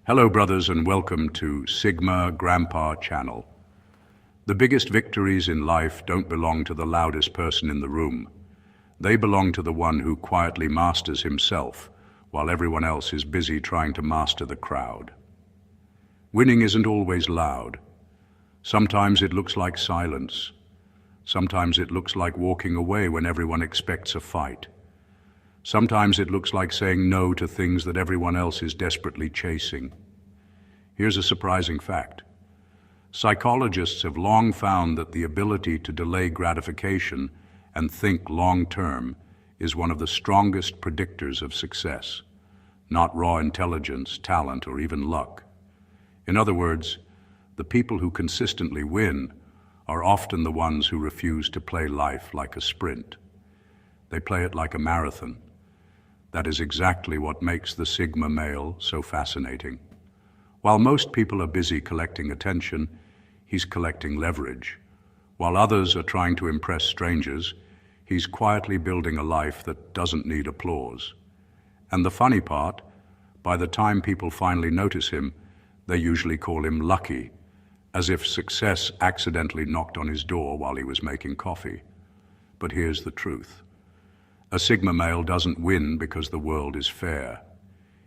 Hello brothers and welcome to Sigma Grandpa Channel. The biggest victories in life don't belong to the loudest person in the room. They belong to the one who quietly masters himself while everyone else is busy trying to master the crowd. Winning isn't always loud. Sometimes it looks like silence. Sometimes it looks like walking away when everyone expects a fight. Sometimes it looks like saying no to things that everyone else is desperately chasing. Here's a surprising fact. Psychologists have long found that the ability to delay gratification and think long-term is one of the strongest predictors of success, not raw intelligence, talent, or even luck. In other words, the people who consistently win are often the ones who refuse to play life like a sprint. They play it like a marathon. That is exactly what makes the Sigma male so fascinating. While most people are busy collecting attention, he's collecting leverage. While others are trying to impress strangers, he's quietly building a life that doesn't need applause. And the funny part, by the time people finally notice him, they usually call him lucky, as if success accidentally knocked on his door while he was making coffee. But here's the truth. A Sigma male doesn't win because the world is fair.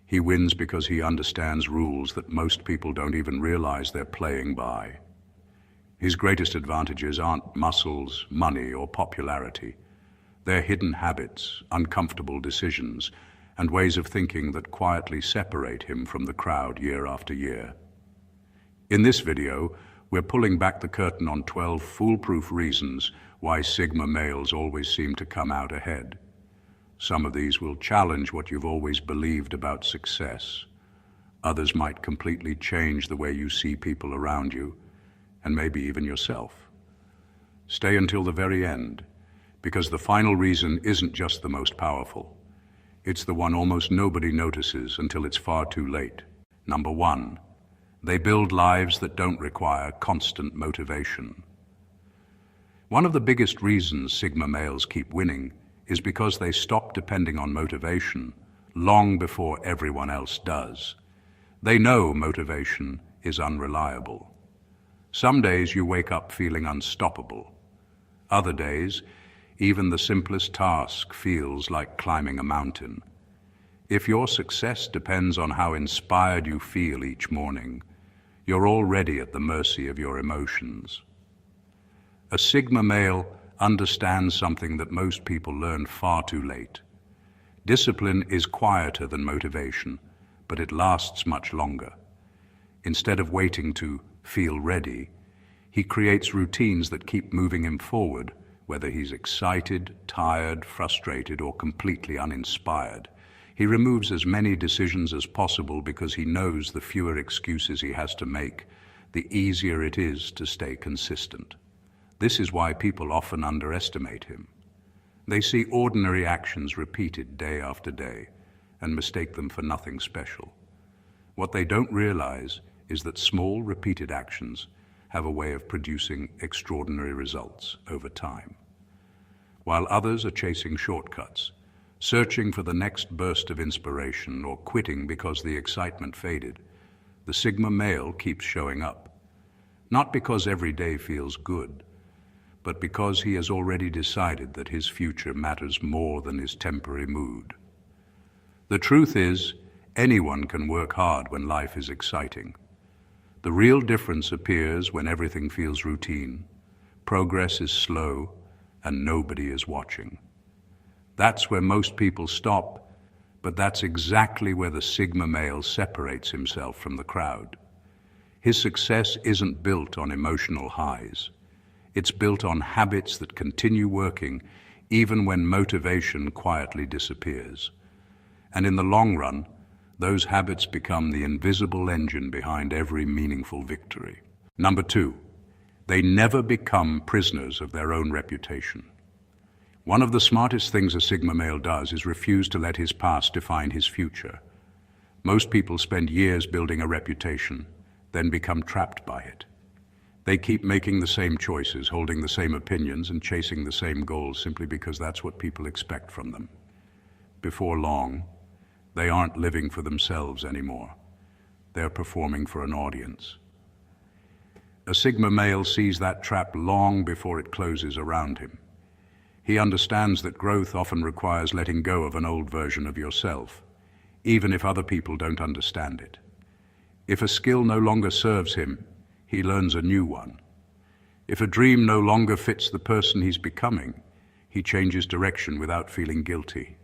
He wins because he understands rules that most people don't even realize they're playing by. His greatest advantages aren't muscles, money, or popularity. They're hidden habits, uncomfortable decisions, and ways of thinking that quietly separate him from the crowd year after year. In this video, we're pulling back the curtain on 12 foolproof reasons why Sigma males always seem to come out ahead. Some of these will challenge what you've always believed about success. Others might completely change the way you see people around you, and maybe even yourself. Stay until the very end, because the final reason isn't just the most powerful. It's the one almost nobody notices until it's far too late. Number 1, they build lives that don't require constant motivation. One of the biggest reasons Sigma males keep winning is because they stop depending on motivation long before everyone else does. They know motivation is unreliable. Some days you wake up feeling unstoppable. Other days, even the simplest task feels like climbing a mountain. If your success depends on how inspired you feel each morning, you're already at the mercy of your emotions. A Sigma male understands something that most people learn far too late. Discipline is quieter than motivation, but it lasts much longer. Instead of waiting to feel ready, he creates routines that keep moving him forward, whether he's excited, tired, frustrated, or completely uninspired. He removes as many decisions as possible because he knows the fewer excuses he has to make, the easier it is to stay consistent. This is why people often underestimate him. They see ordinary actions repeated day after day and mistake them for nothing special. What they don't realize is that small, repeated actions have a way of producing extraordinary results over time. While others are chasing shortcuts, searching for the next burst of inspiration, or quitting because the excitement faded, the Sigma male keeps showing up. Not because every day feels good, but because he has already decided that his future matters more than his temporary mood. The truth is, anyone can work hard when life is exciting. The real difference appears when everything feels routine, progress is slow, and nobody is watching. That's where most people stop, but that's exactly where the Sigma male separates himself from the crowd. His success isn't built on emotional highs. It's built on habits that continue working even when motivation quietly disappears. And in the long run, those habits become the invisible engine behind every meaningful victory. Number 2, they never become prisoners of their own reputation. One of the smartest things a Sigma male does is refuse to let his past define his future. Most people spend years building a reputation, then become trapped by it. They keep making the same choices, holding the same opinions, and chasing the same goals simply because that's what people expect from them. Before long, they aren't living for themselves anymore. they're performing for an audience. A Sigma male sees that trap long before it closes around him. He understands that growth often requires letting go of an old version of yourself, even if other people don't understand it. If a skill no longer serves him, he learns a new one. If a dream no longer fits the person he's becoming, he changes direction without feeling guilty.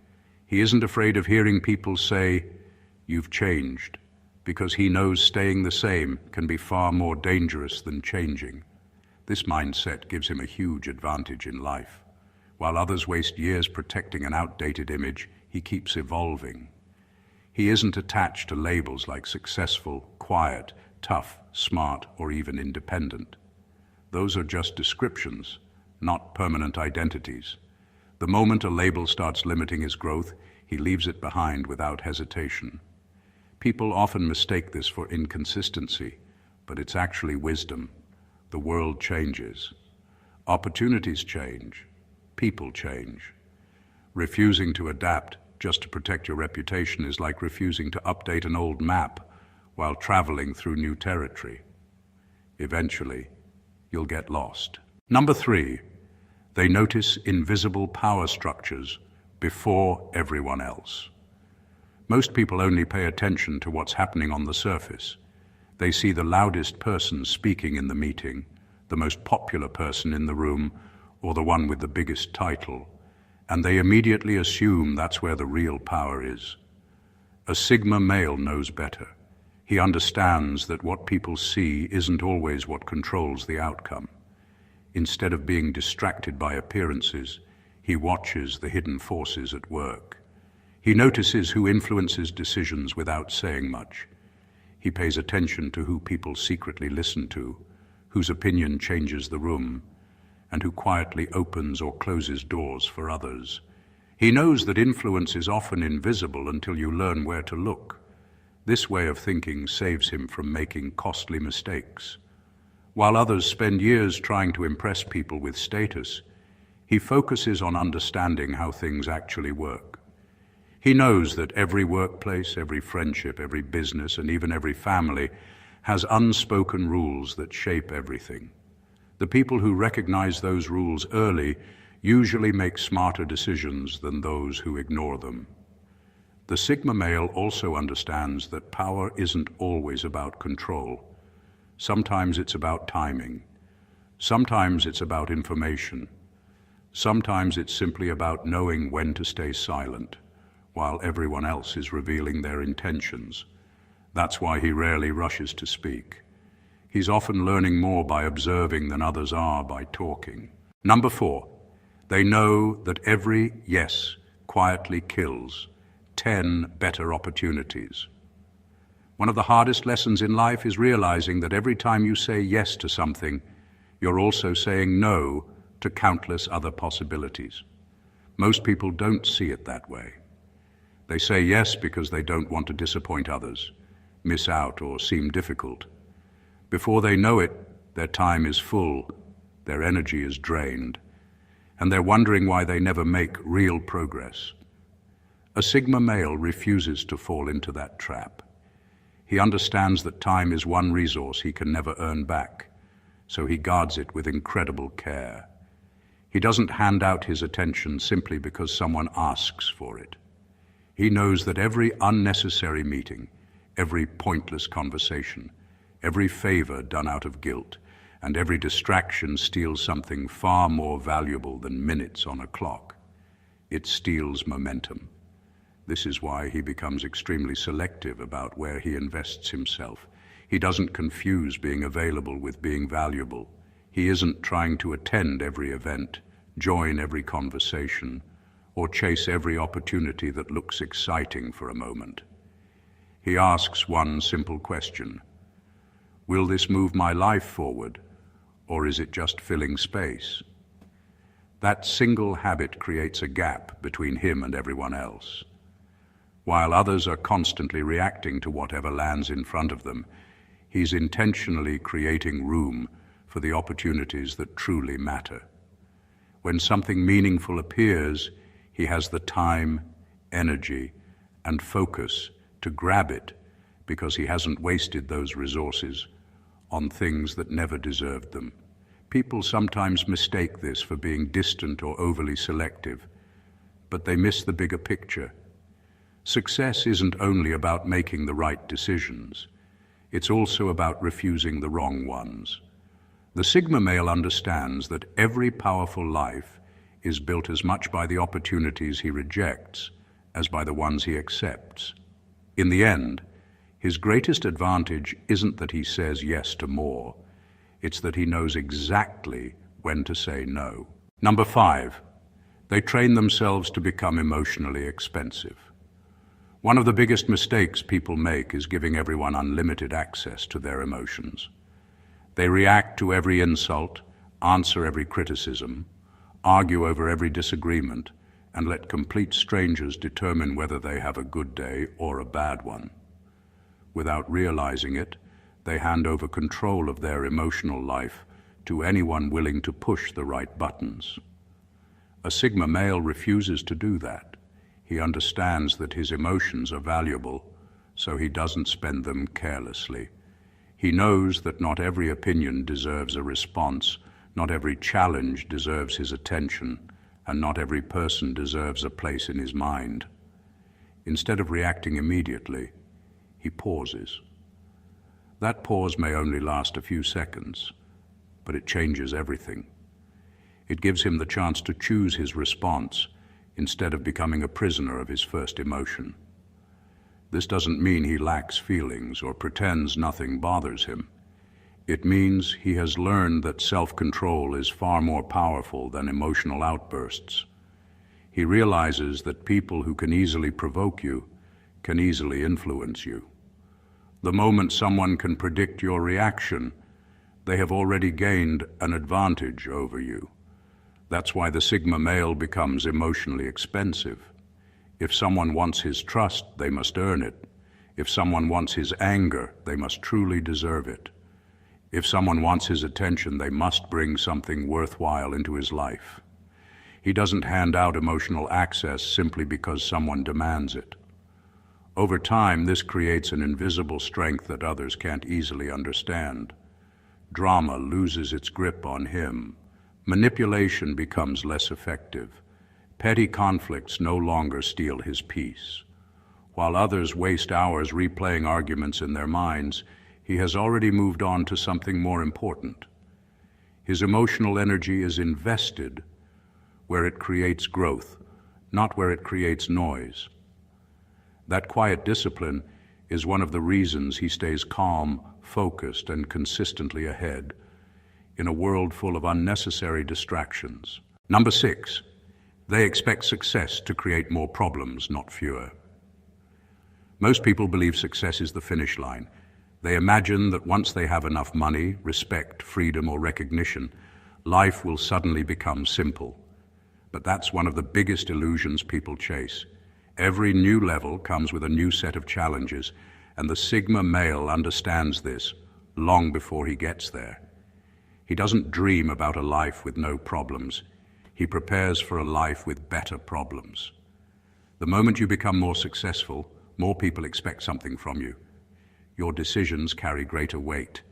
He isn't afraid of hearing people say, "You've changed," because he knows staying the same can be far more dangerous than changing. This mindset gives him a huge advantage in life. While others waste years protecting an outdated image, he keeps evolving. He isn't attached to labels like successful, quiet, tough, smart, or even independent. Those are just descriptions, not permanent identities. The moment a label starts limiting his growth, he leaves it behind without hesitation. People often mistake this for inconsistency, but it's actually wisdom. The world changes. Opportunities change. People change. Refusing to adapt just to protect your reputation is like refusing to update an old map while traveling through new territory. Eventually, you'll get lost. Number 3, they notice invisible power structures before everyone else. Most people only pay attention to what's happening on the surface. They see the loudest person speaking in the meeting, the most popular person in the room, or the one with the biggest title, and they immediately assume that's where the real power is. A Sigma male knows better. He understands that what people see isn't always what controls the outcome. Instead of being distracted by appearances, he watches the hidden forces at work. He notices who influences decisions without saying much. He pays attention to who people secretly listen to, whose opinion changes the room, and who quietly opens or closes doors for others. He knows that influence is often invisible until you learn where to look. This way of thinking saves him from making costly mistakes. While others spend years trying to impress people with status, he focuses on understanding how things actually work. He knows that every workplace, every friendship, every business, and even every family has unspoken rules that shape everything. The people who recognize those rules early usually make smarter decisions than those who ignore them. The Sigma male also understands that power isn't always about control. Sometimes it's about timing. Sometimes it's about information. Sometimes it's simply about knowing when to stay silent, while everyone else is revealing their intentions. That's why he rarely rushes to speak. He's often learning more by observing than others are by talking. Number 4, they know that every yes quietly kills 10 better opportunities. One of the hardest lessons in life is realizing that every time you say yes to something, you're also saying no to countless other possibilities. Most people don't see it that way. They say yes because they don't want to disappoint others, miss out, or seem difficult. Before they know it, their time is full, their energy is drained, and they're wondering why they never make real progress. A Sigma male refuses to fall into that trap. He understands that time is one resource he can never earn back, so he guards it with incredible care. He doesn't hand out his attention simply because someone asks for it. He knows that every unnecessary meeting, every pointless conversation, every favor done out of guilt, and every distraction steals something far more valuable than minutes on a clock. It steals momentum. This is why he becomes extremely selective about where he invests himself. He doesn't confuse being available with being valuable. He isn't trying to attend every event, join every conversation, or chase every opportunity that looks exciting for a moment. He asks one simple question: will this move my life forward, or is it just filling space? That single habit creates a gap between him and everyone else. While others are constantly reacting to whatever lands in front of them, he's intentionally creating room for the opportunities that truly matter. When something meaningful appears, he has the time, energy, and focus to grab it because he hasn't wasted those resources on things that never deserved them. People sometimes mistake this for being distant or overly selective, but they miss the bigger picture. Success isn't only about making the right decisions, it's also about refusing the wrong ones. The Sigma male understands that every powerful life is built as much by the opportunities he rejects as by the ones he accepts. In the end, his greatest advantage isn't that he says yes to more, it's that he knows exactly when to say no. Number 5, they train themselves to become emotionally expensive. One of the biggest mistakes people make is giving everyone unlimited access to their emotions. They react to every insult, answer every criticism, argue over every disagreement, and let complete strangers determine whether they have a good day or a bad one. Without realizing it, they hand over control of their emotional life to anyone willing to push the right buttons. A Sigma male refuses to do that. He understands that his emotions are valuable, so he doesn't spend them carelessly. He knows that not every opinion deserves a response, not every challenge deserves his attention, and not every person deserves a place in his mind. Instead of reacting immediately, he pauses. That pause may only last a few seconds, but it changes everything. It gives him the chance to choose his response instead of becoming a prisoner of his first emotion. This doesn't mean he lacks feelings or pretends nothing bothers him. It means he has learned that self-control is far more powerful than emotional outbursts. He realizes that people who can easily provoke you can easily influence you. The moment someone can predict your reaction, they have already gained an advantage over you. That's why the Sigma male becomes emotionally expensive. If someone wants his trust, they must earn it. If someone wants his anger, they must truly deserve it. If someone wants his attention, they must bring something worthwhile into his life. He doesn't hand out emotional access simply because someone demands it. Over time, this creates an invisible strength that others can't easily understand. Drama loses its grip on him. Manipulation becomes less effective. Petty conflicts no longer steal his peace. While others waste hours replaying arguments in their minds, he has already moved on to something more important. His emotional energy is invested where it creates growth, not where it creates noise. That quiet discipline is one of the reasons he stays calm, focused, and consistently ahead in a world full of unnecessary distractions. Number 6, they expect success to create more problems, not fewer. Most people believe success is the finish line. They imagine that once they have enough money, respect, freedom, or recognition, life will suddenly become simple. But that's one of the biggest illusions people chase. Every new level comes with a new set of challenges, and the Sigma male understands this long before he gets there. He doesn't dream about a life with no problems. He prepares for a life with better problems. The moment you become more successful, more people expect something from you. Your decisions carry greater weight.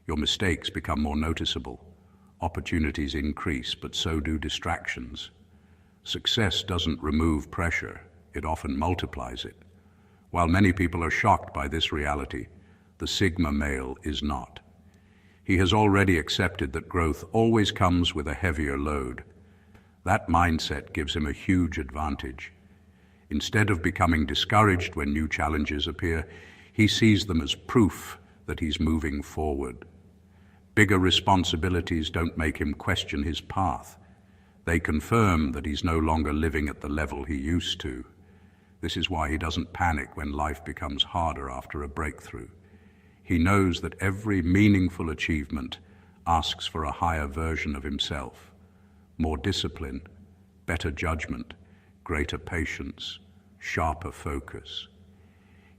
Your mistakes become more noticeable. Opportunities increase, but so do distractions. Success doesn't remove pressure. It often multiplies it. While many people are shocked by this reality, the Sigma male is not. He has already accepted that growth always comes with a heavier load. That mindset gives him a huge advantage. Instead of becoming discouraged when new challenges appear, he sees them as proof that he's moving forward. Bigger responsibilities don't make him question his path. They confirm that he's no longer living at the level he used to. This is why he doesn't panic when life becomes harder after a breakthrough. He knows that every meaningful achievement asks for a higher version of himself, more discipline, better judgment, greater patience, sharper focus.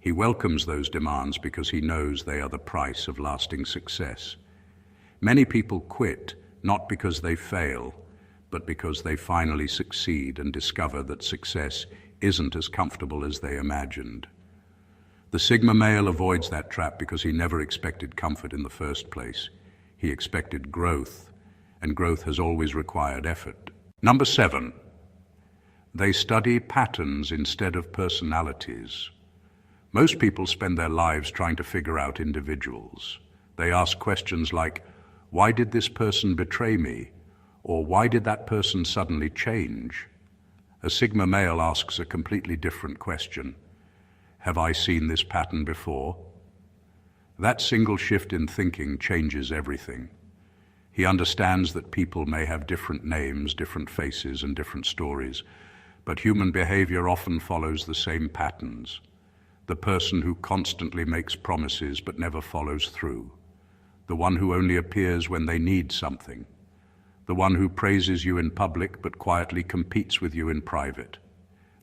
He welcomes those demands because he knows they are the price of lasting success. Many people quit not because they fail, but because they finally succeed and discover that success isn't as comfortable as they imagined. The Sigma male avoids that trap because he never expected comfort in the first place. He expected growth, and growth has always required effort. Number 7, they study patterns instead of personalities. Most people spend their lives trying to figure out individuals. They ask questions like, why did this person betray me? Or why did that person suddenly change? A Sigma male asks a completely different question. Have I seen this pattern before? That single shift in thinking changes everything. He understands that people may have different names, different faces, and different stories, but human behavior often follows the same patterns. The person who constantly makes promises but never follows through. The one who only appears when they need something. The one who praises you in public but quietly competes with you in private.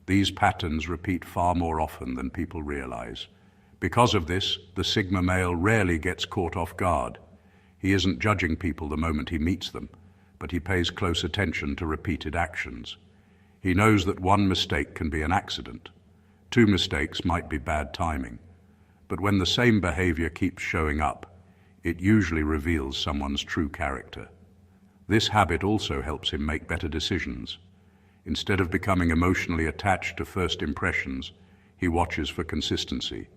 These patterns repeat far more often than people realize. Because of this, the Sigma male rarely gets caught off guard. He isn't judging people the moment he meets them, but he pays close attention to repeated actions. He knows that one mistake can be an accident. 2 mistakes might be bad timing. But when the same behavior keeps showing up, it usually reveals someone's true character. This habit also helps him make better decisions. Instead of becoming emotionally attached to first impressions, he watches for consistency.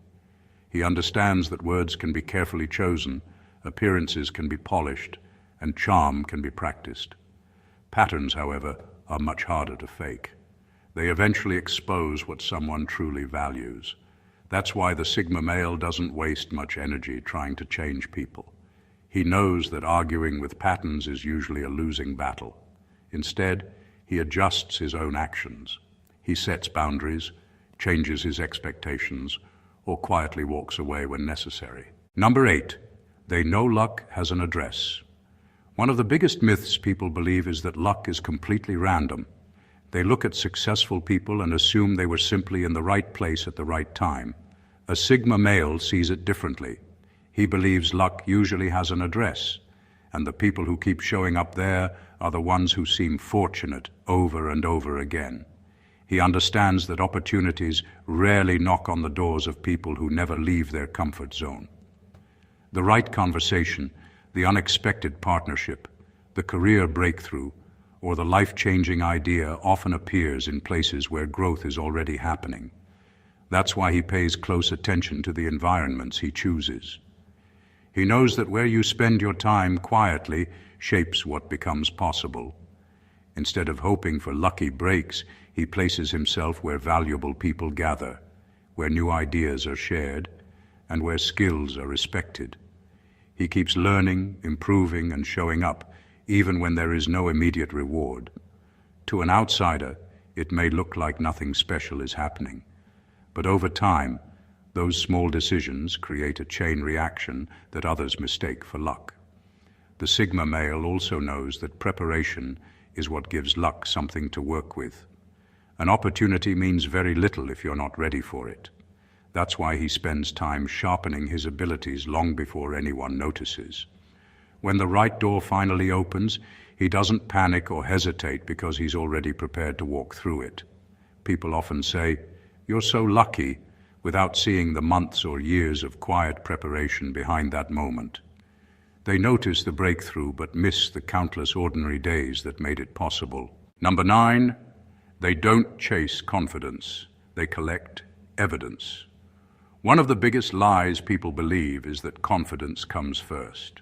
He understands that words can be carefully chosen, appearances can be polished, and charm can be practiced. Patterns, however, are much harder to fake. They eventually expose what someone truly values. That's why the Sigma male doesn't waste much energy trying to change people. He knows that arguing with patterns is usually a losing battle. Instead, he adjusts his own actions. He sets boundaries, changes his expectations, or quietly walks away when necessary. Number 8, they know luck has an address. One of the biggest myths people believe is that luck is completely random. They look at successful people and assume they were simply in the right place at the right time. A Sigma male sees it differently. He believes luck usually has an address, and the people who keep showing up there are the ones who seem fortunate over and over again. He understands that opportunities rarely knock on the doors of people who never leave their comfort zone. The right conversation, the unexpected partnership, the career breakthrough, or the life-changing idea often appears in places where growth is already happening. That's why he pays close attention to the environments he chooses. He knows that where you spend your time quietly shapes what becomes possible. Instead of hoping for lucky breaks, he places himself where valuable people gather, where new ideas are shared, and where skills are respected. He keeps learning, improving, and showing up, even when there is no immediate reward. To an outsider, it may look like nothing special is happening, but over time, those small decisions create a chain reaction that others mistake for luck. The Sigma male also knows that preparation is what gives luck something to work with. An opportunity means very little if you're not ready for it. That's why he spends time sharpening his abilities long before anyone notices. When the right door finally opens, he doesn't panic or hesitate because he's already prepared to walk through it. People often say, "You're so lucky," without seeing the months or years of quiet preparation behind that moment. They notice the breakthrough but miss the countless ordinary days that made it possible. Number 9, they don't chase confidence, they collect evidence. One of the biggest lies people believe is that confidence comes first.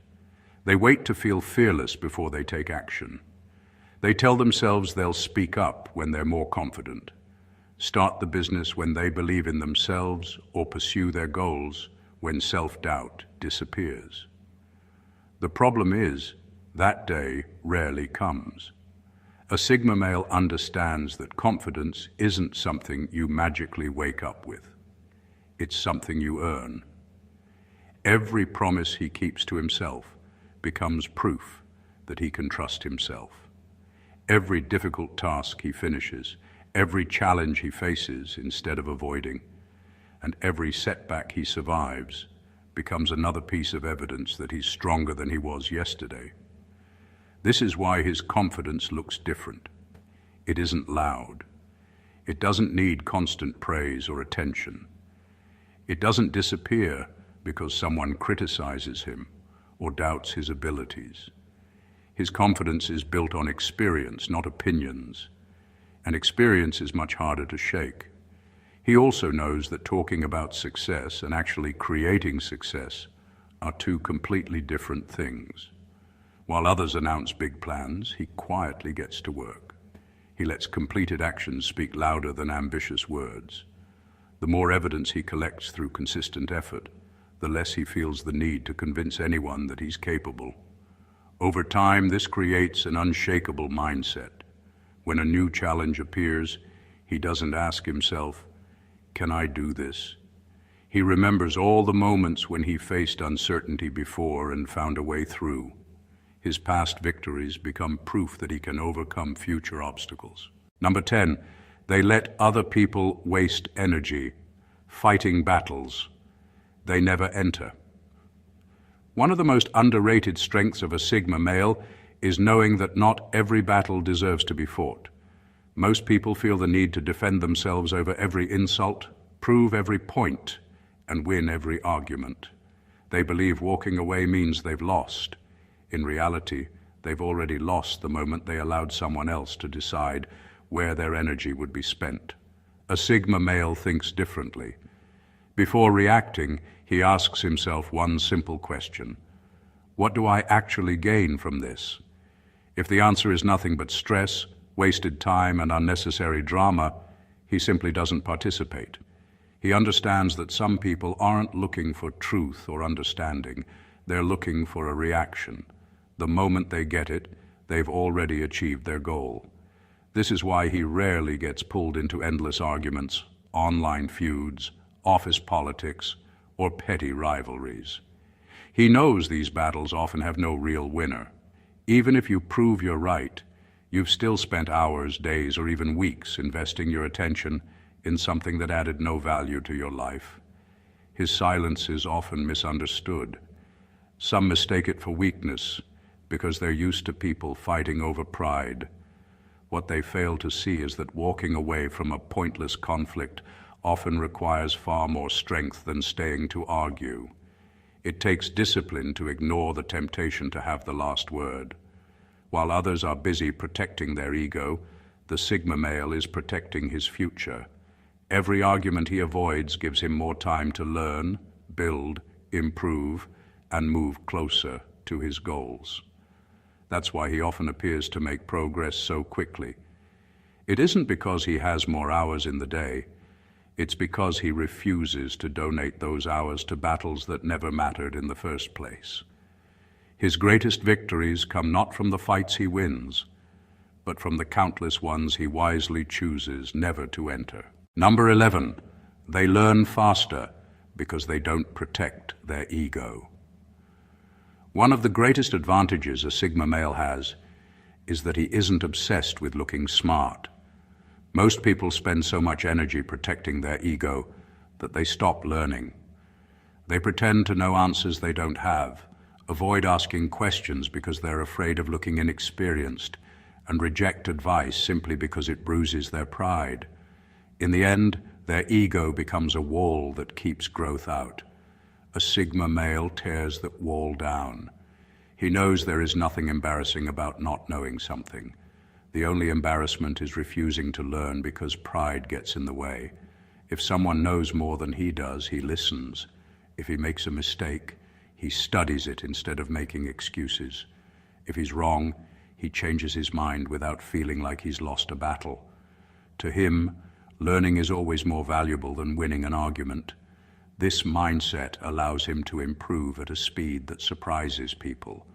They wait to feel fearless before they take action. They tell themselves they'll speak up when they're more confident, start the business when they believe in themselves, or pursue their goals when self-doubt disappears. The problem is, that day rarely comes. A Sigma male understands that confidence isn't something you magically wake up with. It's something you earn. Every promise he keeps to himself becomes proof that he can trust himself. Every difficult task he finishes, every challenge he faces instead of avoiding, and every setback he survives becomes another piece of evidence that he's stronger than he was yesterday. This is why his confidence looks different. It isn't loud. It doesn't need constant praise or attention. It doesn't disappear because someone criticizes him or doubts his abilities. His confidence is built on experience, not opinions, and experience is much harder to shake. He also knows that talking about success and actually creating success are two completely different things. While others announce big plans, he quietly gets to work. He lets completed actions speak louder than ambitious words. The more evidence he collects through consistent effort, the less he feels the need to convince anyone that he's capable. Over time, this creates an unshakable mindset. When a new challenge appears, he doesn't ask himself, "Can I do this?" He remembers all the moments when he faced uncertainty before and found a way through. His past victories become proof that he can overcome future obstacles. Number 10, they let other people waste energy, fighting battles they never enter. One of the most underrated strengths of a Sigma male is knowing that not every battle deserves to be fought. Most people feel the need to defend themselves over every insult, prove every point, and win every argument. They believe walking away means they've lost. In reality, they've already lost the moment they allowed someone else to decide where their energy would be spent. A Sigma male thinks differently. Before reacting, he asks himself one simple question: what do I actually gain from this? If the answer is nothing but stress, wasted time, and unnecessary drama, he simply doesn't participate. He understands that some people aren't looking for truth or understanding. They're looking for a reaction. The moment they get it, they've already achieved their goal. This is why he rarely gets pulled into endless arguments, online feuds, office politics, or petty rivalries. He knows these battles often have no real winner. Even if you prove you're right, you've still spent hours, days, or even weeks investing your attention in something that added no value to your life. His silence is often misunderstood. Some mistake it for weakness because they're used to people fighting over pride. What they fail to see is that walking away from a pointless conflict often requires far more strength than staying to argue. It takes discipline to ignore the temptation to have the last word. While others are busy protecting their ego, the Sigma male is protecting his future. Every argument he avoids gives him more time to learn, build, improve, and move closer to his goals. That's why he often appears to make progress so quickly. It isn't because he has more hours in the day. It's because he refuses to donate those hours to battles that never mattered in the first place. His greatest victories come not from the fights he wins, but from the countless ones he wisely chooses never to enter. Number 11, they learn faster because they don't protect their ego. One of the greatest advantages a Sigma male has is that he isn't obsessed with looking smart. Most people spend so much energy protecting their ego that they stop learning. They pretend to know answers they don't have, avoid asking questions because they're afraid of looking inexperienced, and reject advice simply because it bruises their pride. In the end, their ego becomes a wall that keeps growth out. A Sigma male tears that wall down. He knows there is nothing embarrassing about not knowing something. The only embarrassment is refusing to learn because pride gets in the way. If someone knows more than he does, he listens. If he makes a mistake, he studies it instead of making excuses. If he's wrong, he changes his mind without feeling like he's lost a battle. To him, learning is always more valuable than winning an argument. This mindset allows him to improve at a speed that surprises people.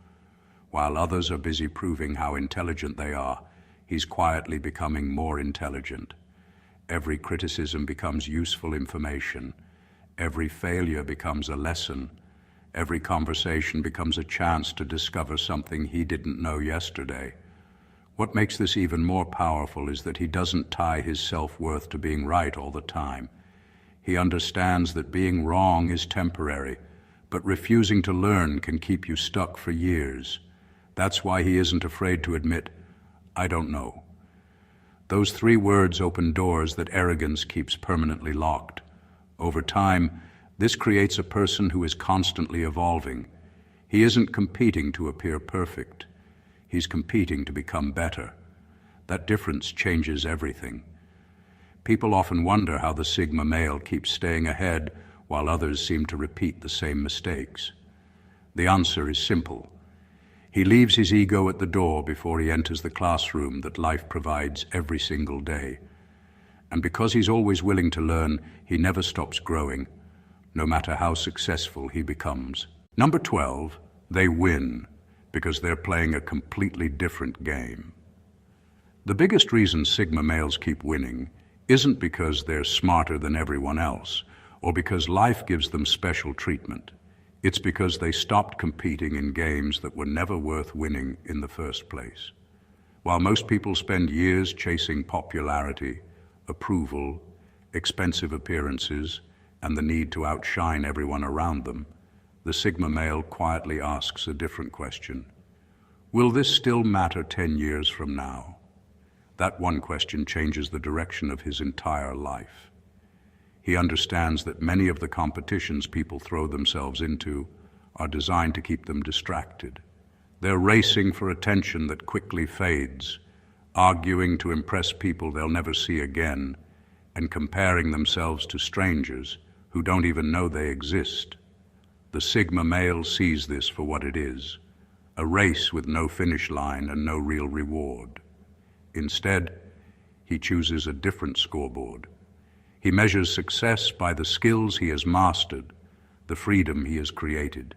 While others are busy proving how intelligent they are, he's quietly becoming more intelligent. Every criticism becomes useful information. Every failure becomes a lesson. Every conversation becomes a chance to discover something he didn't know yesterday. What makes this even more powerful is that he doesn't tie his self-worth to being right all the time. He understands that being wrong is temporary, but refusing to learn can keep you stuck for years. That's why he isn't afraid to admit, "I don't know." Those 3 words open doors that arrogance keeps permanently locked. Over time, This creates a person who is constantly evolving. He isn't competing to appear perfect. He's competing to become better. That difference changes everything. People often wonder how the Sigma male keeps staying ahead while others seem to repeat the same mistakes. The answer is simple. He leaves his ego at the door before he enters the classroom that life provides every single day. And because he's always willing to learn, he never stops growing, no matter how successful he becomes. Number 12, they win because they're playing a completely different game. The biggest reason Sigma males keep winning isn't because they're smarter than everyone else or because life gives them special treatment. It's because they stopped competing in games that were never worth winning in the first place. While most people spend years chasing popularity, approval, expensive appearances, and the need to outshine everyone around them, the Sigma male quietly asks a different question. Will this still matter 10 years from now? That one question changes the direction of his entire life. He understands that many of the competitions people throw themselves into are designed to keep them distracted. They're racing for attention that quickly fades, arguing to impress people they'll never see again, and comparing themselves to strangers who don't even know they exist. The Sigma male sees this for what it is, a race with no finish line and no real reward. Instead, he chooses a different scoreboard. He measures success by the skills he has mastered, the freedom he has created,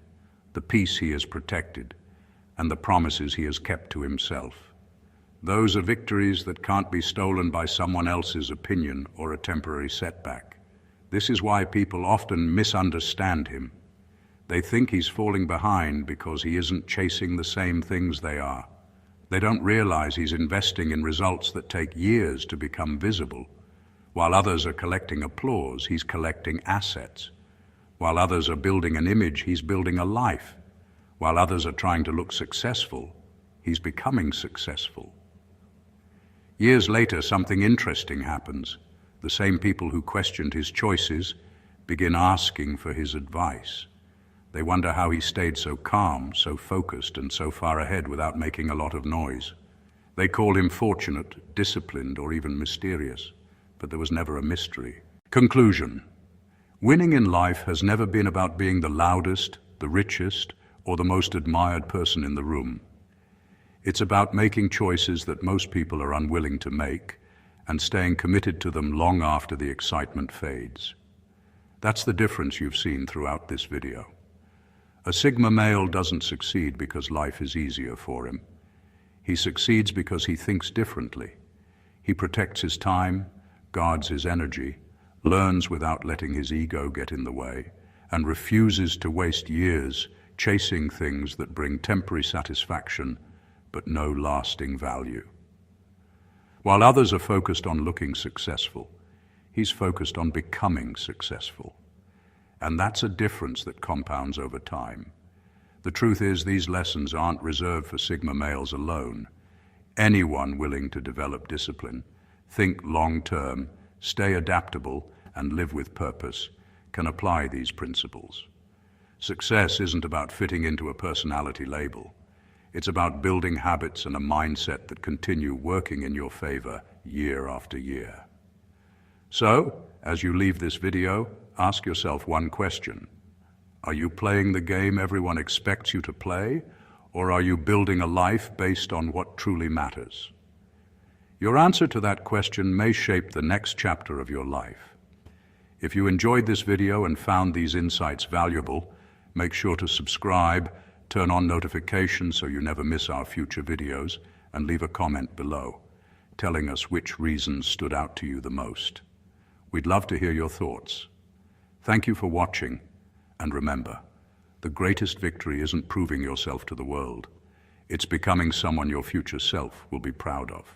the peace he has protected, and the promises he has kept to himself. Those are victories that can't be stolen by someone else's opinion or a temporary setback. This is why people often misunderstand him. They think he's falling behind because he isn't chasing the same things they are. They don't realize he's investing in results that take years to become visible. While others are collecting applause, he's collecting assets. While others are building an image, he's building a life. While others are trying to look successful, he's becoming successful. Years later, something interesting happens. The same people who questioned his choices begin asking for his advice. They wonder how he stayed so calm, so focused, and so far ahead without making a lot of noise. They call him fortunate, disciplined, or even mysterious. But there was never a mystery. Conclusion. Winning in life has never been about being the loudest, the richest, or the most admired person in the room. It's about making choices that most people are unwilling to make and staying committed to them long after the excitement fades. That's the difference you've seen throughout this video. A Sigma male doesn't succeed because life is easier for him. He succeeds because he thinks differently. He protects his time, guards his energy, learns without letting his ego get in the way, and refuses to waste years chasing things that bring temporary satisfaction but no lasting value. While others are focused on looking successful, he's focused on becoming successful. And that's a difference that compounds over time. The truth is, these lessons aren't reserved for Sigma males alone. Anyone willing to develop discipline, think long-term, stay adaptable, and live with purpose can apply these principles. Success isn't about fitting into a personality label. It's about building habits and a mindset that continue working in your favor year after year. So, as you leave this video, ask yourself one question. Are you playing the game everyone expects you to play, or are you building a life based on what truly matters? Your answer to that question may shape the next chapter of your life. If you enjoyed this video and found these insights valuable, make sure to subscribe, turn on notifications so you never miss our future videos, and leave a comment below, telling us which reasons stood out to you the most. We'd love to hear your thoughts. Thank you for watching, and remember, the greatest victory isn't proving yourself to the world. It's becoming someone your future self will be proud of.